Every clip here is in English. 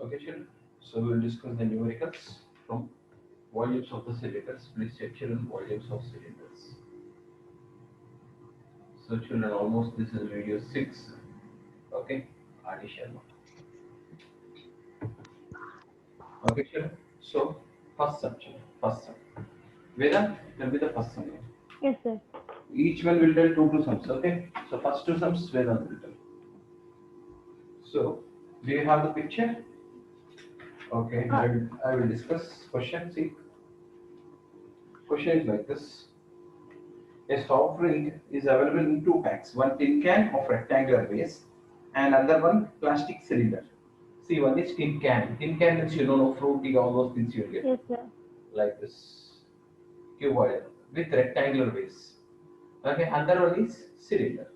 Okay, children. So we will discuss the numericals from volumes of the cylinders. Please check children volumes of cylinders. So children, almost this is video 6. Okay, Adi Sharma. Okay, children. So first sum, children. First sum. Vedant, tell me the first sum. Yes, sir. Each one will tell two sums. Okay. So first two sums Vedant will tell. So do you have the picture? Okay, Uh, I will discuss question. See, question is like this. A soft drink is available in two packs. One tin can of rectangular base and another one plastic cylinder. See, one is tin can. Tin can means you don't know fruity, all those things you will get yes, sir. like this cuboid with rectangular base. Okay, another one is cylinder.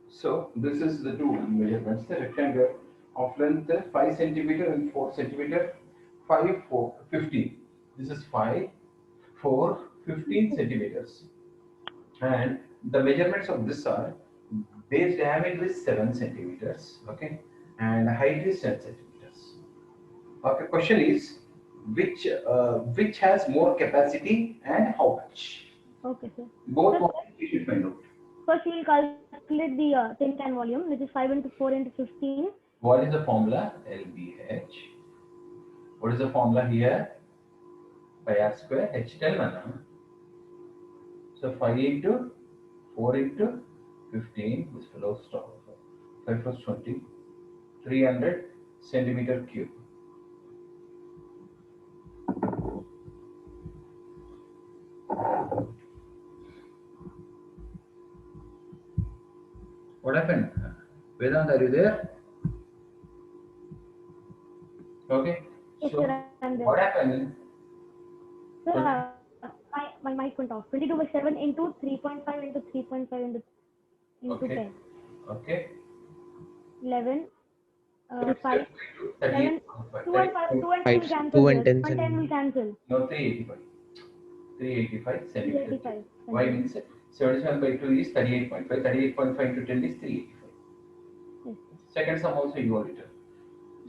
So this is the two measurements. The rectangle of length 5 centimeter and 4 centimeter, 5, 4, 15. This is 5, 4, 15 centimeters. And the measurements of this are base diameter is 7 centimeters, okay, and height is 10 centimeters. Okay, question is which has more capacity and how much? Okay, sir. Both Sir, one we should find out. first we will calculate the tin can volume, which is 5 into 4 into 15. What is the formula? LBH. What is the formula here? Pi r square h tell mana. So 5 into 4 into 15. This fellow stop. 5 plus 20. 300 centimeter cube. What happened? Vedant, are you there? Okay. Yes, sir, So I'm there. what happened? Sir, my mic went off. 22 by 7 into 3.5 into 3.5 into Okay. 10. Okay. 11, So it's 5, 7, 38.5. 2 and 5, 2 and 10 5, will cancel 2 here. and 10 2 and 10 will cancel. No, 385. 385 centimeter cube. 385 Why centimeters. means 77 by 2 is 38.5. 38.5 into 10 is 385. Yes. Second sum also you already done.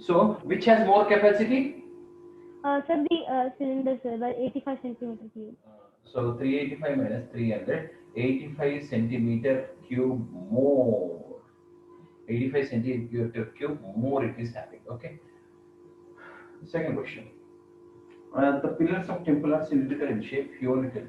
So which has more capacity? Sir, the cylinder, sir, by 85 centimeter cube. So 385 minus 300, 85 centimeter cube more. 85 centimeter cube more it is having. Okay. Second question. The pillars of temple are cylindrical in shape. You only tell.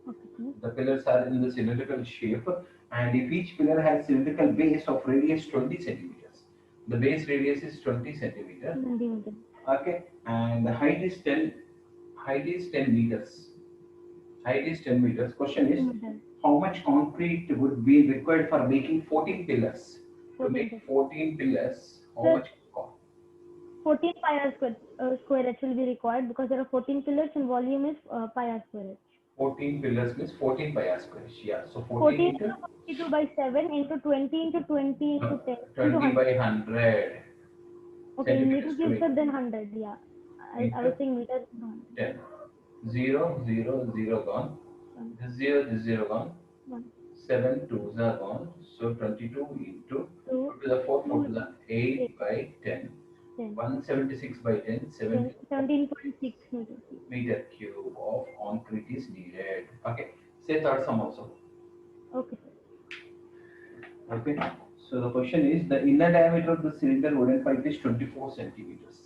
Okay, sir. The pillars are in the cylindrical shape, and if each pillar has cylindrical base of radius 20 centimeters, the base radius is 20 centimeter. Centimeter. Okay, and the height is 10 meters. Height is 10 meters. Question is, Meter. how much concrete would be required for making 14 pillars? To 14. make 14 pillars, how Sir, much cost? 14 pi r square h will be required because there are 14 pillars and volume is pi r square h. 14 pillars means 14 pi r square. Yeah, so 14 14 into into 52 by 7 into 20 into 20 into 10 into 20 100. by 100 Okay, in meter centimeters to cube, make sir, then 100. Yeah. I was into saying meter. 100. 10. 0, 0, 0 gone. One. This 0 gone. One. 7 twos are gone. So 22 into 2. 2 to the 4, 4 2. to the 8. 8 by 10. 10. 176 by 10, 70 17.6 meter cube. meter cube of concrete is needed. Okay. Say third sum also. Okay, sir. Okay. So the question is the inner diameter of the cylinder wooden pipe is 24 centimeters.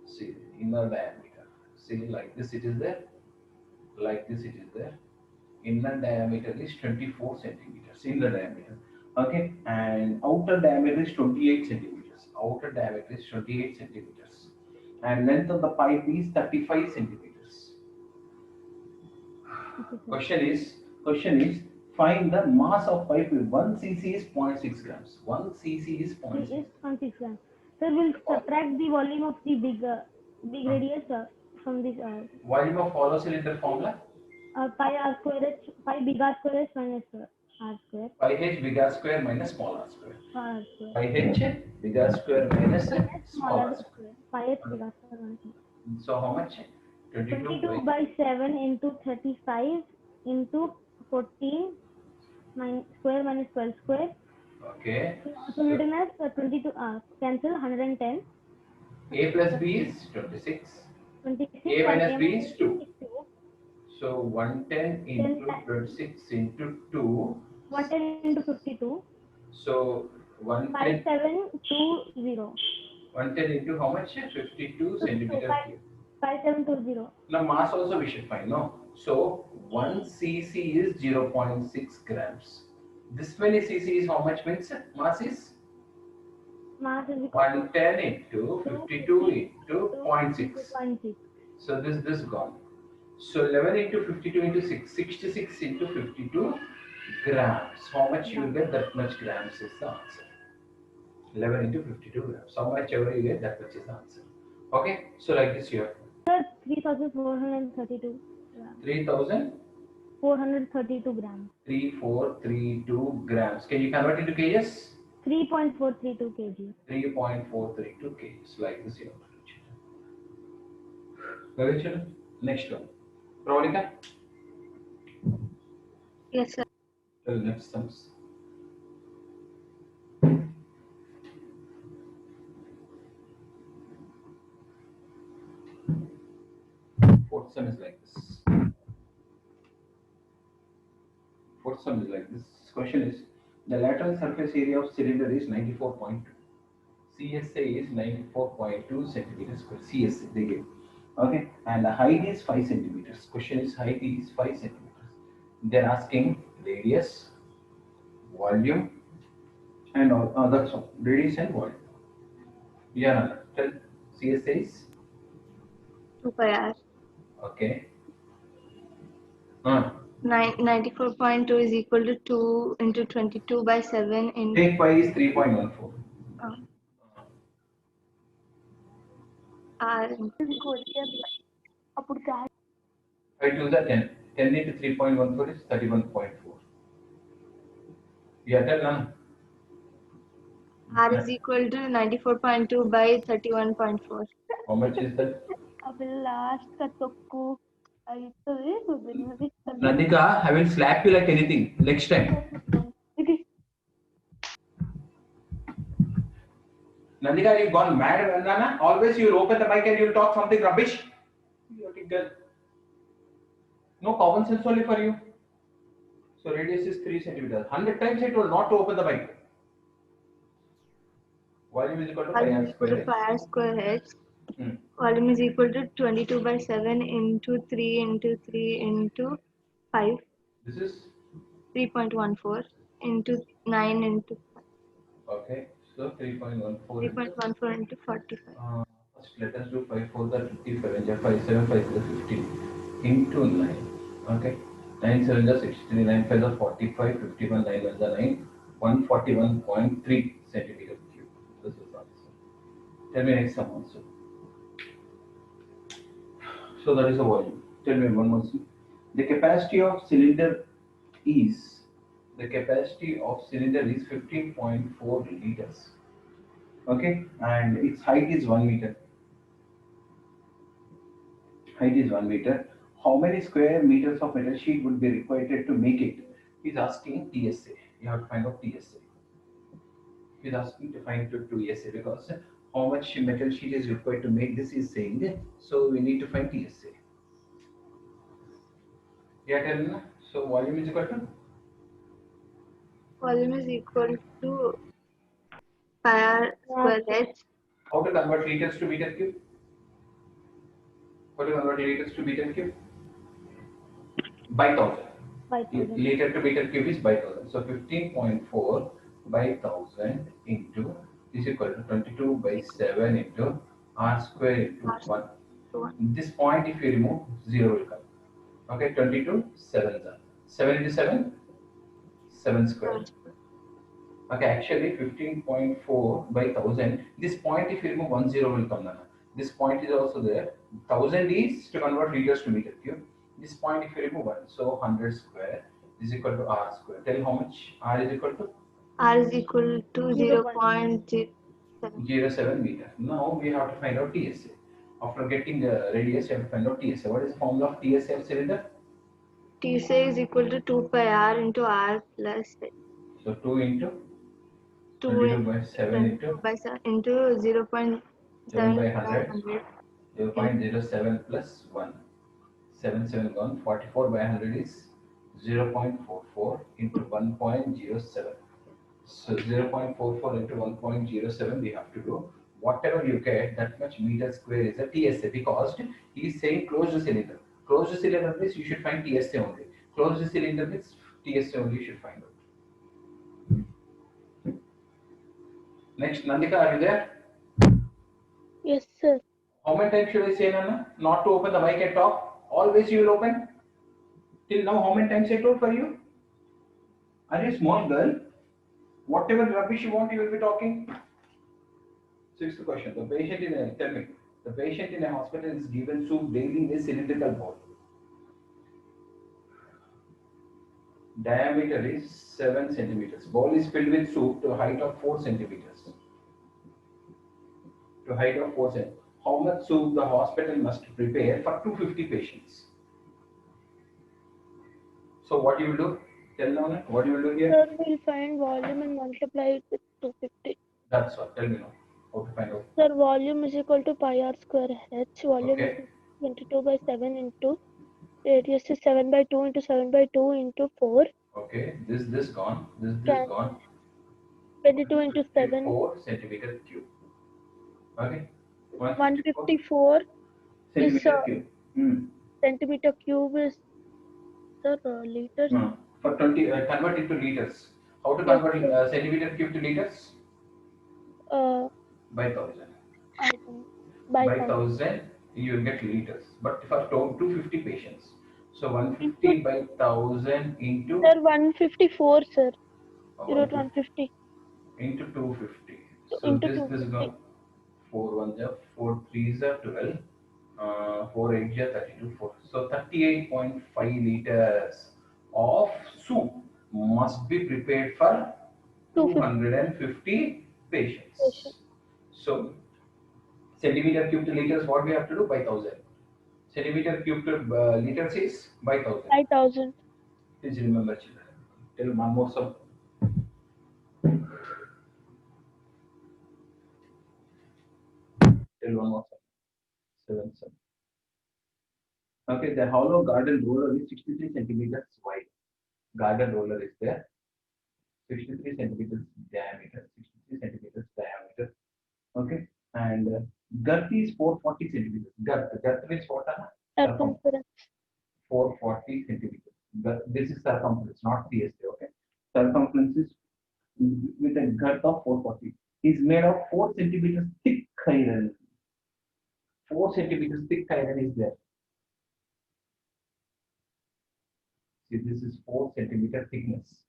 See, inner diameter. See, like this it is there. Like this it is there. Inner diameter is 24 centimeters. Inner diameter. Okay. And outer diameter is 28 centimeters. Outer diameter is 28 centimeters. And length of the pipe is 35 centimeters. Okay, sir. Question is find the mass of pipe. 1 cc is 0.6 grams. 1 cc is C 0.6. is 0.6 gram. Sir, we'll subtract the volume of the big radius from this Volume of hollow cylinder formula pi r square h, pi big R square h minus r square, pi h big R square minus small r square. r square, Pi h big R square minus minus small small r r square. square, pi h big R square minus small. So how much? 22 22 by by 7 into 35 into 14 square minus 12 square Okay. So written as 22, cancel 110. A plus B is 26. 26 A and minus A B minus is B 2. is 2. So 110 10 into times 26 into 2. 110 into 52. So 110, 5720. 110 into how much? 52 52. centimeter cube. 5720. Now mass also we should find, no? So 1 cc is 0.6 grams. This many cc is how much means mass is? Mass is equal to 110 into 52 into zero point into 0.6. 0.6. So this gone. So 11 into 52 into 6, 66 into 52 grams. How much you will get, that much grams is the answer. 11 into 52 grams. How much ever you get, that much is the answer. Okay, so like this here. 3432 grams. 3000 432 grams. 3432 grams. Can you convert into kgs? 3.432 kg. 3.432 kgs. Like this here. Okay, children. Next one. Pravalika, Yes, sir. tell next sums. Fourth sum is like this. Fourth sum is like this. Question is, the lateral surface area of cylinder is 94.2. CSA is 94.2 centimeters square. CSA they give. Okay, and the height is 5 centimeters. Question is, height is 5 centimeters. They're asking radius, volume, and all. That's all. Radius and volume. Yeah, no, no. Tell CSA is 2 pi r. okay. 94.2 is equal to 2 into 22 by 7 in Take pi is 3.14. r. అప్పుడు cash 5 to the 10. 10 into 3.14 is 31.4. Yeah, tell none. R is equal to 94.2 by 31.4. How much is that? అప్పుడు last గా తొక్కు అవుతుంది Nandika, I will slap you like anything next time. Nandika, you gone mad, Nana? Always you'll open the mic and you'll talk something rubbish. Idiotic girl. No common sense only for you. So radius is 3 centimeters. 100 times I told not to open the mic. Volume is equal to pi Volume r is equal to square. pi r square h. Hmm. Volume is equal to 22 by 7 into 3 into 3 into 5. This is 3.14 into 9 into okay. So 3.14. 3.14 into 45. First let us do 5 4 the 55 and 5 7 5 the 15 into 9. Okay. 9 7 the 63 9 5 the 45 51 9 1 the 9 141.3 centimeter cube. This is answer. Tell me next sum also. So that is the volume. Tell me one more thing. The capacity of cylinder is the capacity of cylinder is 15.4 liters. Okay, and its height is 1 meter. Height is 1 meter. How many square meters of metal sheet would be required to make it? He's asking TSA. You have to find out TSA. He's asking to find out TSA because how much metal sheet is required to make this is saying. So we need to find TSA. Yeah, tell me. So volume is equal to Volume is equal to pi r square h. how to convert liters to meter cube? How to convert liters to meter cube? By 1000. by 1000. Liter to meter cube is by 1000. So 15.4 by 1000 into is equal to 22 by 7 into r square into 1. This point if you remove, 0 will come. Okay, 22 7 7 into 7 7 square. Okay, actually 15.4 by 1000. This point if you remove 1 0 will come. Nana. This point is also there. 1000 is to convert liters to meter cube. This point if you remove 1, so 100 square is equal to r square. Tell how much r is equal to? R is equal to 0.07. 0.07 meter. Now we have to find out TSA. After getting the radius, you have to find out TSA. What is the formula of TSA of cylinder? TSA is equal to 2 pi r into r plus h. So 2 into 2 22 by 7 into by 7 into 0 7 by 0.7 by 100. 0.07 plus 1. 7 7 gone. 44 by 100 is 0.44 into 1.07. So 0.44 into 1.07 we have to do. Whatever you get, that much meter square is a TSA, because he is saying close the cylinder. Close the cylinder means you should find TSA only. Close the cylinder means TSA only you should find out. Next, Nandika, are you there? Yes, sir. How many times should I say, Nana, not to open the mic and talk? Always you will open. Till now, how many times I told for you? Are you a small girl? Whatever rubbish you want, you will be talking. Sixth question. Tell me, the patient in a hospital is given soup daily in a cylindrical bowl. Diameter is 7 centimeters. Bowl is filled with soup to a height of 4 centimeters. To height of 4 centimeters. How much soup the hospital must prepare for 250 patients? So what you will do? Tell now, what you will do here? Sir, we'll find volume and multiply it with 250. That's what. Tell me now. How to find out? Sir, volume is equal to pi r square h. Volume Okay. is 22 by 7 into radius is 7 by 2 into 7 by 2 into 4. Okay. This gone. This Can gone. 22 into 7. 4 centimeter cube. Okay. 154 is centimeter cube. centimeter cube is sir liters. For 20, convert it to liters. How to Yes, convert centimeter cube to liters? By 1000. I don't by By 1000. 1000, you will get liters. But for 250 patients. So 150 by 1000 into. Sir, 154, sir. You wrote 150 150 into 250. So into this 250. is 4 1s are 4 3s are 12. 4 8s are 32. 4. So 38.5 liters of soup must be prepared for 250 patients. So centimeter cube to liters, what we have to do? By 1000. Centimeter cube to liters is by 1000. 5000. Please remember, children. Tell one more sum. Tell one more sum. 7 sum. Okay, the hollow garden roller is 63 centimeters wide. Garden roller is there. 63 centimeters diameter. 63 centimeters diameter. Okay, and girth is 440 centimeters. Girth means what? Circumference. 440 centimeters. This is circumference, not CSA. Okay, circumference is with a girth of 440. Is made of 4 centimeters thick iron. 4 centimeters thick iron is there. See, this is 4 centimeter thickness.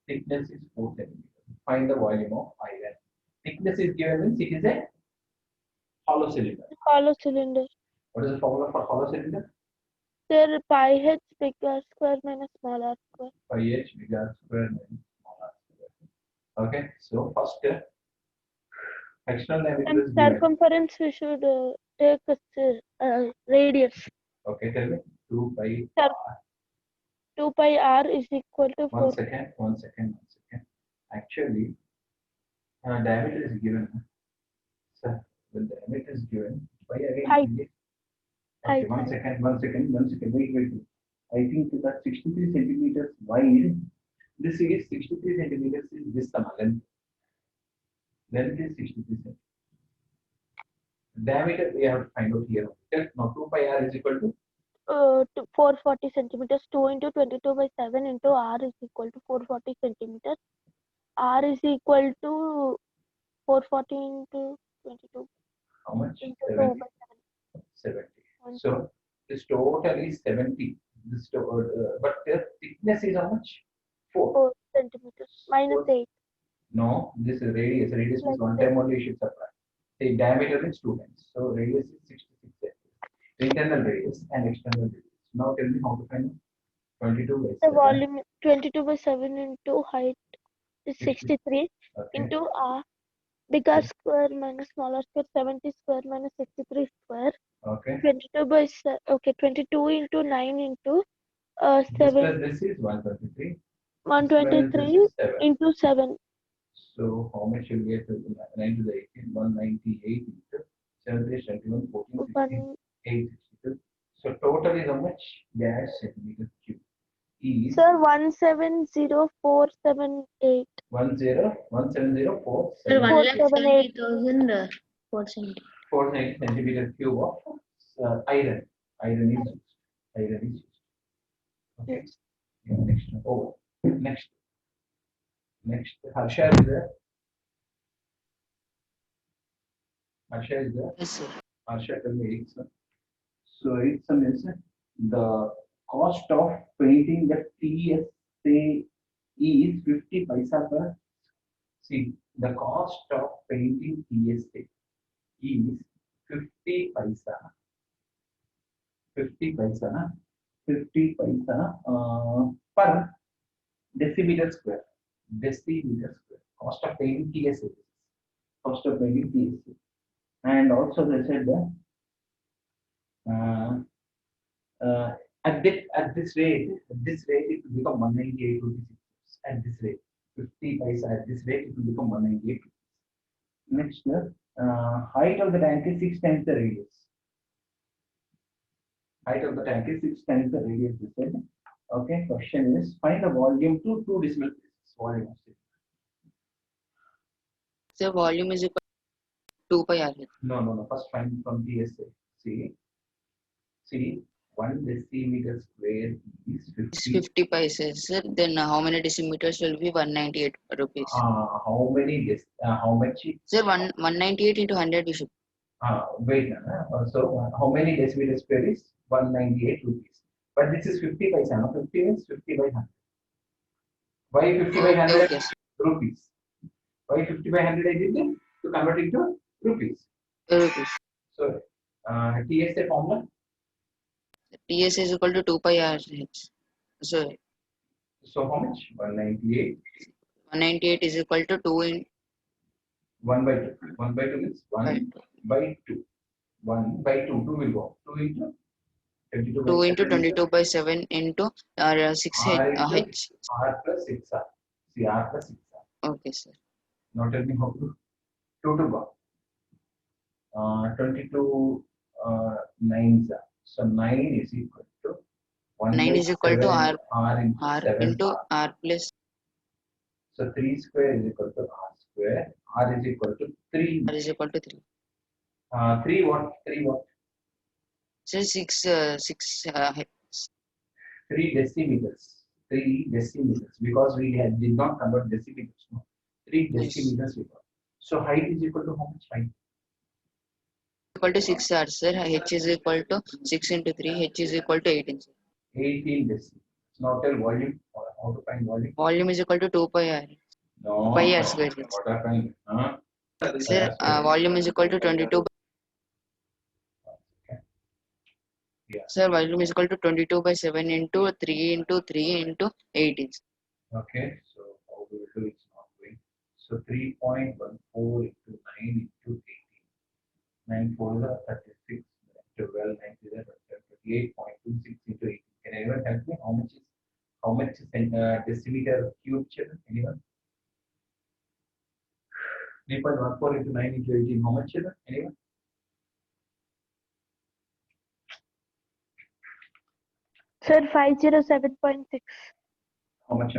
Thickness is 4 centimeters. Find the volume of iron. Thickness is given means it is a hollow cylinder. Hollow cylinder. What is the formula for hollow cylinder? Sir, pi h big R square minus small r square. Pi h big R square minus small r square. Okay, so first external diameter And is given. circumference we should take radius. Okay, tell me. 2 pi Sir, r. 2 pi r is equal to 4. 1 second, 1 second, 1 second. Actually, diameter is given. Sir, when diameter is given, why again? Height. Okay, Height. 1 second, 1 second, 1 second. Wait. I think that 63 centimeters wide. This is 63 centimeters is this length. Length is 63 centimeters. Diameter we have to find out here. Okay? Now 2 pi r is equal to 440 centimeters. 2 into 22 by 7 into r is equal to 440 centimeters. R is equal to 440 into 22. how much? Into 70. by 70. So this total is 70. But the thickness is how much? 4. 4 centimeters. Minus 8. No, this is radius. Radius means one Like time only you should subtract. The diameter means 2 times. So radius is 66 centimeters. Internal radius and external radius. Now tell me how to find 22 by 7. the volume 22 by 7 into height is 63 Okay. into r big R square minus small r square 70 square minus 63 square. Okay. 22 by 22 into 9 into This 7. plus this is 123. 123 into 7. So how much you get? 9 to the 18, 198 into 7, 3, 21, 14, 16, 8, 62. So total is how much? Gas centimeter cube. Is Sir, 170478. 1017047. Sir, 478. 1,70,000 470. 490 centimeter cube of iron. Iron is used. Iron is used. Okay. Yeah, next one. Oh, next. Next. Harsha is there. Harsha is there. Yes, sir. Harsha, tell me eighth sum. So eighth sum is the cost of painting the TSA is 50 paisa per. See, the cost of painting TSA is 50 paisa. 50 paisa. 50 paisa per decimeter square. Decimeter square. Cost of painting TSA. Cost of painting TSA. And also they said that uh, at this rate it will become 198 rupees. At this rate, 50 paisa at this rate it will become 198 rupees. Next, height of the tank is 6 times the radius. Height of the tank is 6 times the radius. They said. Okay, question is find the volume to 2 decimal places. Volume of it. So volume is equal to 2 pi r. No. First find from TSA. See, 1 decimeter square is 50. 50 paisa, sir. Then how many decimeters will be 198 rupees? How many how much? Sir, 198 into 100 we should. Wait. So how many decimeter square is 198 rupees? But this is 50 paisa. No? 50 means 50 by 100. Why 50 by 100 Okay, sir. rupees? Why 50 by 100 I did it? To convert into rupees. Rupees. So TSA formula. TS is equal to 2 pi r. So So how much? 198. 198 is equal to 2 in 1 by 2. 1 by 2 means 1 by by 2. 1 by 2. 2 will go. 2 into 22 by 2 into 7 22 by 7 into 6 R into h. R plus 6R. See R plus 6R. Okay, sir. Now tell me how to 2 to go. 22 9s are. So 9 is equal to 1 9 by is equal to 7 r into r 7 into R. r plus So 3 square is equal to R square. R is equal to 3. r is equal to 3. 3 what? 3 what? So 6 3 decimeters. 3 decimeters. Because we did not convert decimeters. No. 3 Yes. decimeters we got. So height is equal to how much height? equal to 6 r, sir. H is equal to 6 into 3. H is equal to 18. 18 decimeters. Now tell volume. How to find volume? Volume is equal to 2 pi r. No. Pi r square. What are find? Sir, volume is equal to 22. Yeah. Sir, volume is equal to 22 by 7 into 3 into 3 into 18. Okay. So how do we do it? It's not going. So 3.14 into 9 into 18. 9 4 is 36. 12 9 is 38.26 into 18. Can anyone help me? How much is decimeter cube? Children? Anyone? 3.14 into 9 into 18. How much children? Anyone? Sir, 507.6. How much?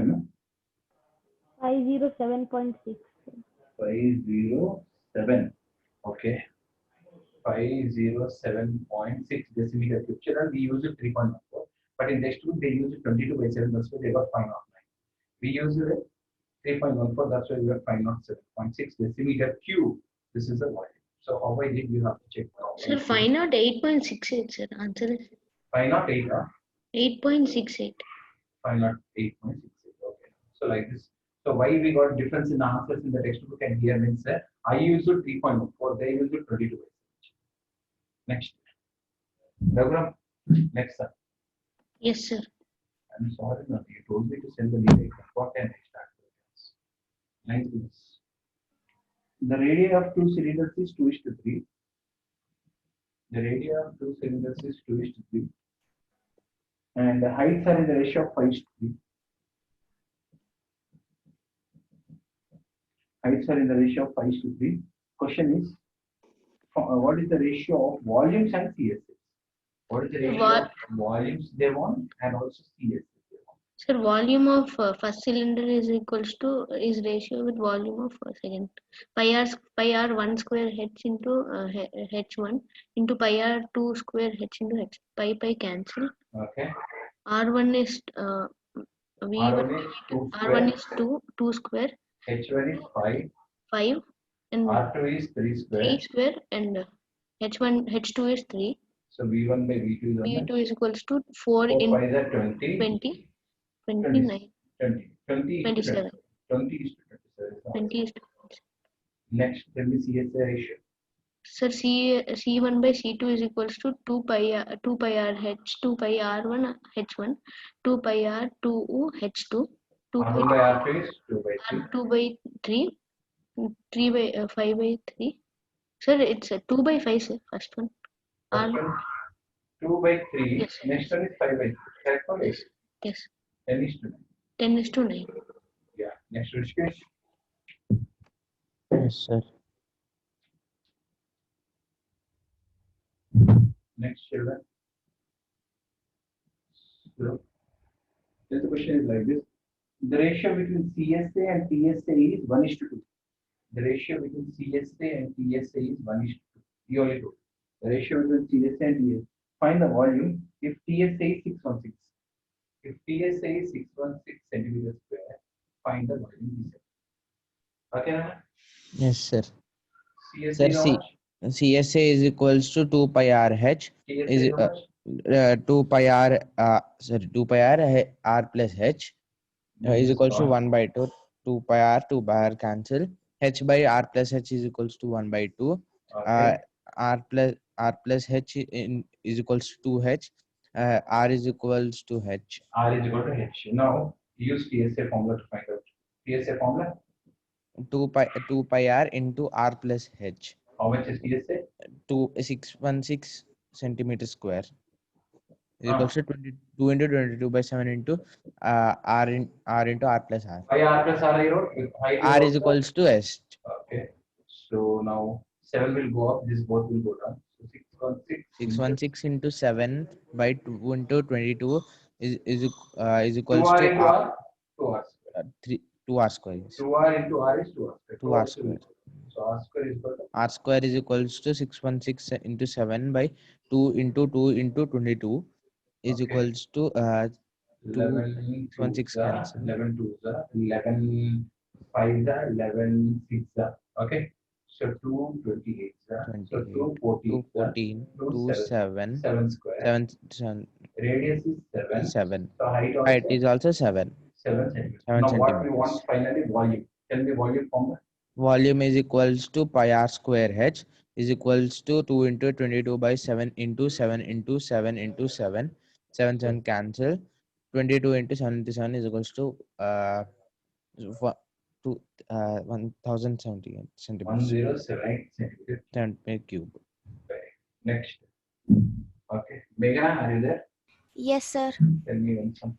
507.6. 507. Okay. 507.6 decimeter cube. Children, we use it 3.14. But in textbook, they use it 22 by 7. That's why they got 509. We use it 3.14. That's why we got 507.6 decimeter cube. This is the volume. So how I did, you have to check. Sir, 508.68, sir. Answer is 508, huh? 8.68. 508.68. Okay. So like this. So why we got difference in answers in the textbook and here means I use it 3.14. They use it 22 by 7. Next. Raghuram, next sir. Yes, sir. I'm sorry, no, you told me to send the link. What can I start with? Like this. The radii of two cylinders is 2:3. The radii of two cylinders is 2:3. And the heights are in the ratio of 5:3. heights are in the ratio of 5:3. Question is, what is the ratio of volumes and CSS? What is the ratio What? of volumes they want and also CSS they want? Sir, volume of first cylinder is equals to is ratio with volume of second. Pi r 1 square h into h1 into pi r 2 square h into h. Pi cancel. Okay. R1 is V1 R1 is 2 R1 square, is 2 square, H1 is 5, 5 and R2 is 3 square. 3 square and H2 is 3. So V1 by V2 is V2 1. is equals to 4 4 in 5 is 20. 20, 20, 29, 20 is to 27. 20 is to 27. 20 is Next, let me see the ratio. Sir, C1 by C2 is equals to 2 pi r h 2 pi r1 h1 2 pi r2 h2 2 pi R1 by R2 is 2 by 3. r2 by 3 3 by 5 by 3. Sir, it's 2 by 5, sir. First one. First one 2 by 3. Yes, sir. Next one is 5 by 3. Correct or Yes. right? Yes. 10 is to 9. 10 is to 9. Yeah. Next Rishikesh. Yes, sir. Next children. So, then the question is like this. The ratio between CSA and TSA is 1:2. The ratio between CSA and TSA is 1:2. You only do. The ratio between CSA and TSA. Find the volume if TSA is 616. If TSA is 616 centimeters square, find the volume TSA. Okay, Nana? Yes, sir. CSA Sir, is how much? CSA is equals to 2 pi r h TSA is is how much? 2 pi r sorry 2 pi r r plus h is equals to 1 by 2. 2 pi r cancel. H by r plus h is equals to 1 by 2. Okay. R plus h is equals to 2h. R is equals to h. R is equal to H. Now use TSA formula to find out. TSA formula. 2 pi r into r plus h. How much is TSA? 616 centimeter square is equals to 22 into 22 by 7 into r into r plus r. Why R plus R I wrote? With height R you is wrote equals to s. Okay. So now 7 will go up. This both will go down. So 616 616 into 7 by 2 into 22 is 2 equals R to into R. 2 R square. 2r square. Yes. 2 R into R is 2 R square. 2 r square. So R square is equal to R square is equals to 616 into 7 by 2 into 2 into 22 is Okay. equals to 11 616 cancel. 11 11 5 11 6 okay. So 2 28 so 2 2 14 14 2 2 7 7 square. 7 Radius is 7. 7. So height Height also is also 7. 7 centimeters. 7 Now what we centimeters. want finally volume. Tell me volume formula. Volume is equals to pi r square h is equals to 2 into 22 by 7 into 7 into 7 into 7. 7 7 cancel. 22 into 7 into 7 is equals to 1078 centimeters. 1078 centimeters. Centimeter cube. Next. Okay. Meghana, are you there? Yes, sir. Tell me one sum.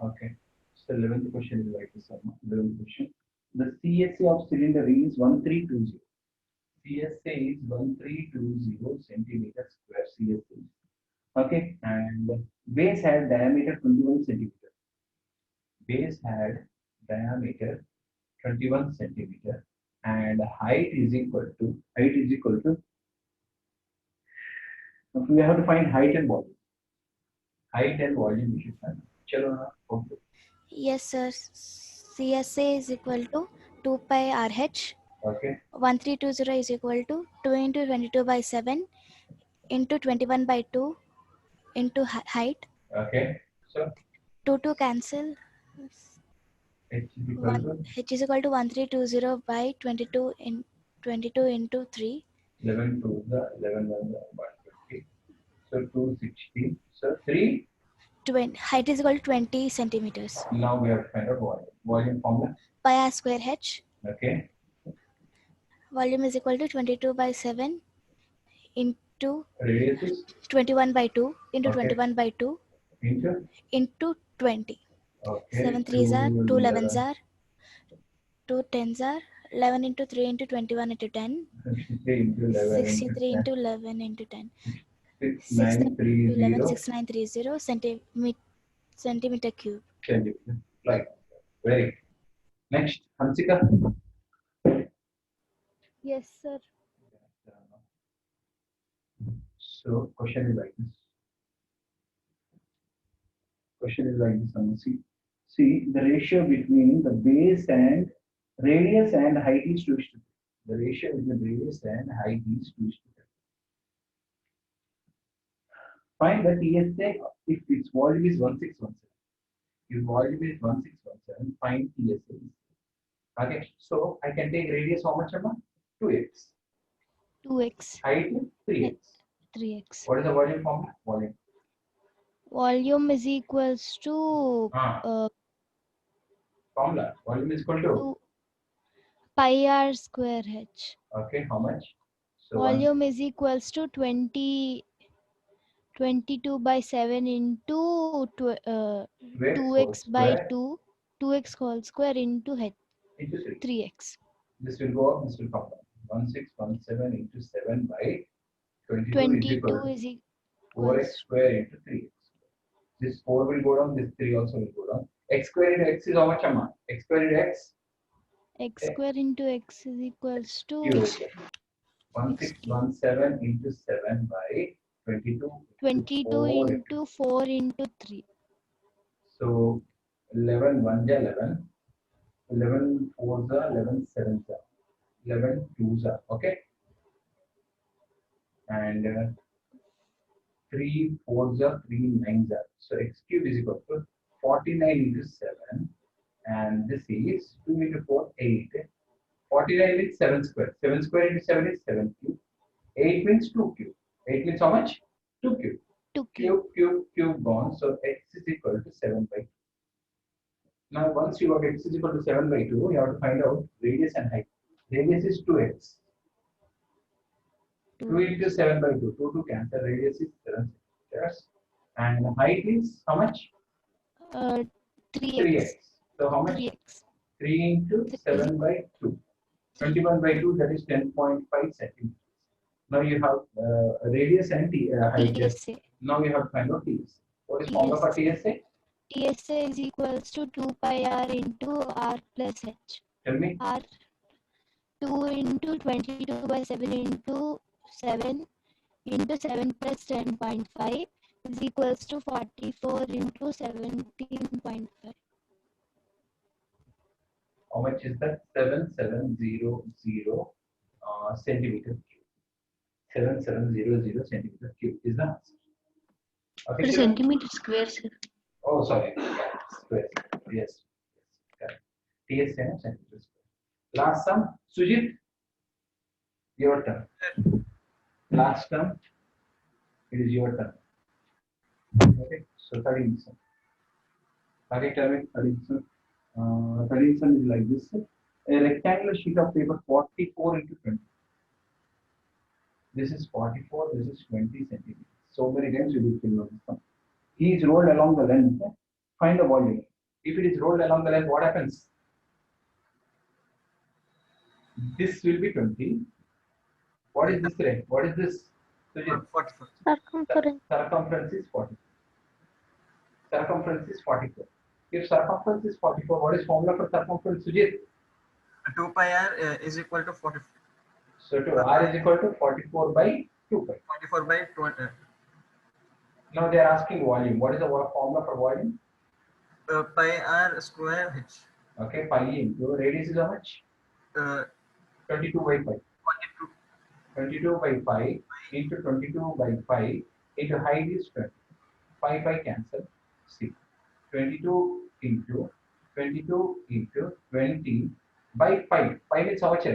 Okay. So 11th question is like this. 11th question. The CSA of cylinder is 1320. CSA is 1320 centimeters square. CSA. Okay. And base had diameter 21 centimeter. Base had diameter 21 centimeter and height is equal to we have to find height and volume. Height and volume we should find. Chalo na. Okay. Yes, sir. CSA is equal to 2 pi RH. Okay. 1320 is equal to 2 into 22 by 7 into 21 by 2 into height. Okay. So 2 cancel. H is equal to H is equal to 1320 by 22 in 22 into 3. 11 to the 11 1 120. So 260. So 3. Height is equal to 20 centimeters. Now we have to find out volume. Volume formula. Pi r square h. Okay. Volume is equal to 22 by 7 into Radius is 21 by 2 into Okay. 21 by 2 into into 20. Okay. 7 threes are 2 11s 11, are 2 10s are 11 into 3 into 21 into 10 53 into 11 into 63 10. into 11 into 10 6930 6930 centimeter cube. centimeter. Right. Very good. Next, Hansika. Yes, sir. So question is like this. Question is like this. See the ratio between the base and radius and height is 2:3. The ratio between radius and height is 2:3. Find the TSA if its volume is 1617. If volume is 1617, find TSA. Okay, so I can take radius how much amount? 2x. 2x Height 3x. 3x. What is the volume formula? Volume. Volume is equals to Formula. Volume is equal to 2 pi r square h. okay. How much? So Volume is equals to 22 by 7 into 2x by 2 2x whole square into h into 3. 3x. This will go up. This will come down. 1617 into 7 by 22 is equal 22 to is 4x equals square into 3x. This 4 will go down. This 3 also will go down. X square into x is how much amount? X square into x. x square into x is equals to Q. x cube. 1617 into 7 by 22 into 22 4. into 4 into 3. So 11 1 ja 11. 11 4 ja 11 7 ja. 11 2 ja. Okay. And 3 4 ja 3 9 ja. So x cube is equal to 49 into 7. And this is 2 into 4 8. 49 means 7 square. 7 square into 7 is 7 cube. 8 means 2 cube. 8 means how much? 2 cube. 2 cube. Cube gone. So x is equal to 7 by 2. Now, once you got x is equal to 7 by 2, you have to find out radius and height. Radius is 2x. 2 into 7 by 2. 2 to cancel. Radius is 7 centimeters. And height is how much? 3x. 3x. So, how much? 3x. 3 into 7 by 2. 21 by 2, that is 10.5 centimeters. Now you have radius and height. TSA. Now you have to find out TSA. What is formula for TSA? TSA is equals to 2 pi r into r plus h. Tell me. R 2 into 22 by 7 into 7 into 7 plus 10.5 is equals to 44 into 17.5. How much is that? 7700 centimeter cube. 7700 centimeter cube is the answer. Okay, Per children? centimeter square, sir. Oh, sorry. Yeah, square. Yes. Correct. TSA and centimeter square. Last sum, Sujit, your turn. Last term, it is your turn. Okay, so 13 sum. Okay, tell me 13 sum. 13 sum is like this. A rectangular sheet of paper 44 into 20. This is 44, this is 20 centimeters. So many times you will fill out this one. He is rolled along the length. Find the volume. If it is rolled along the length, what happens? This will be 20. What is this length? What is this? 44. Circumference. Circumference is 40. Circumference is 44. If circumference is 44, what is formula for circumference, Sujit? 2 pi r is equal to 44 So to r is equal to 44 by 2 pi. by 20. Now they are asking volume. What is the formula for volume? Pi r square h. Okay, pi into radius is how much? 22 by 5. 22. 22 by 5 into 22 by 5 into height is 20. 5 cancel. See. 22 into 22 into 20 by 5. 5 is how much?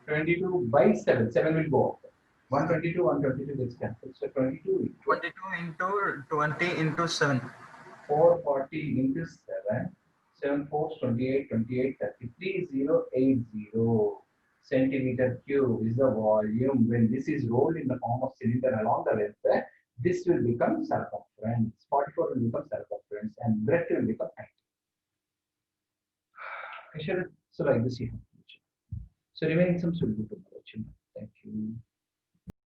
22 by 7. 7 will go up. 122 gets cancelled. So 22 into 20 into 7. 440 into 7. 7 4 28, 28, 30, 3080 centimeter cube is the volume. When this is rolled in the form of cylinder along the length, This will become circumference. 44 will become circumference, and breadth will become height. So like this here. So remaining sums will be tomorrow.